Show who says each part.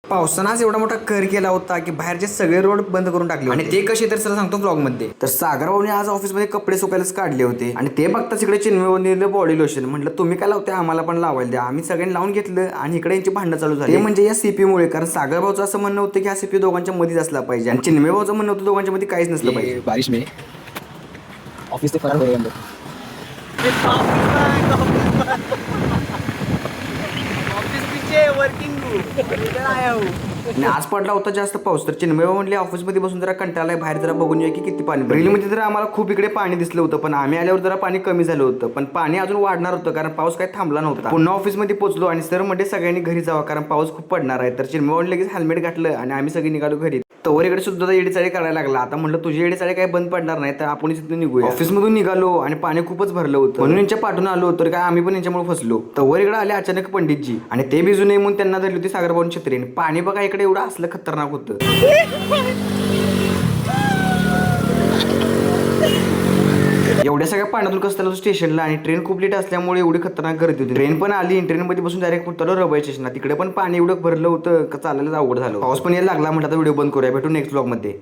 Speaker 1: पावसानं आज एवढा मोठा कहर केला होता की बाहेरचे सगळे रोड बंद करून टाकले आणि ते कसे तर सर सांगतो ब्लॉग मध्ये. तर सागर भाऊने आज ऑफिसमध्ये कपडे सुकायलाच काढले होते आणि ते बघताच इकडे चिन्मयने बॉडी लोशन म्हटलं तुम्ही काय लावते आम्हाला पण लावायला द्या. आम्ही सगळ्यांनी लावून घेतलं आणि इकडे यांची भांडणं चालू झाली. ते म्हणजे या सीपी मुळे, कारण सागर भाऊचं असं म्हणणं होतं की हा सीपी दोघांच्या मध्येच असला पाहिजे आणि चिन्मय भाऊचं म्हणणं होतं दोघांच्या मध्ये काहीच नसलं पाहिजे.
Speaker 2: बारिश में ऑफिस से फरार हो गए हम लोग.
Speaker 1: आणि आज पडला होता जास्त पाऊस, तर चिन्मय म्हणले ऑफिसमध्ये बसून जरा कंटाळाय, बाहेर जरा बघून या की किती पाणी. रीलमध्ये तर आम्हाला खूप इकडे पाणी दिसलं होतं, पण आम्ही आल्यावर जरा पाणी कमी झालं होतं, पण पाणी अजून वाढणार होतं कारण पाऊस काही थांबला नव्हता. पुन्हा ऑफिसमध्ये पोहोचलो आणि सर म्हणजे सगळ्यांनी घरी जावा कारण पाऊस खूप पडणार आहे. तर चिन्मय लगेच हेल्मेट घातलं आणि आम्ही सगळे निघालो घरी. तवर इकडे सुद्धा येडीचाळी करायला लागला. आता म्हटलं तुझी येडीचाळी काही बंद पडणार नाही, तर आपण तिथून निघूया. ऑफिसमधून निघालो आणि पाणी खूपच भरलं होतं म्हणून यांच्या पाठून आलो, तर काय आम्ही पण यांच्यामुळे फसलो. तवर इकडे आले अचानक पंडितजी आणि ते भिजू नये म्हणून त्यांना धरली होती सागरभाऊन छत्री. पाणी बघा इकडे एवढं असलं खतरनाक होतं. एवढ्या सगळ्या पाण्यातून कसं स्टेशनला आणि ट्रेन खूप लेट असल्यामुळे एवढी खतरनाक गर्दी होती. ट्रेन पण आली, ट्रेनमध्ये बसून डायरेक्ट उतरलो रबाई स्टेशनला. तिकडे पण पाणी एवढं भरलं होतं का चालायला अवघड झालं. पाऊस पण यायला लागला. म्हटलं आता व्हिडिओ बंद करूया, भेटू नेक्स्ट ब्लॉग मध्ये.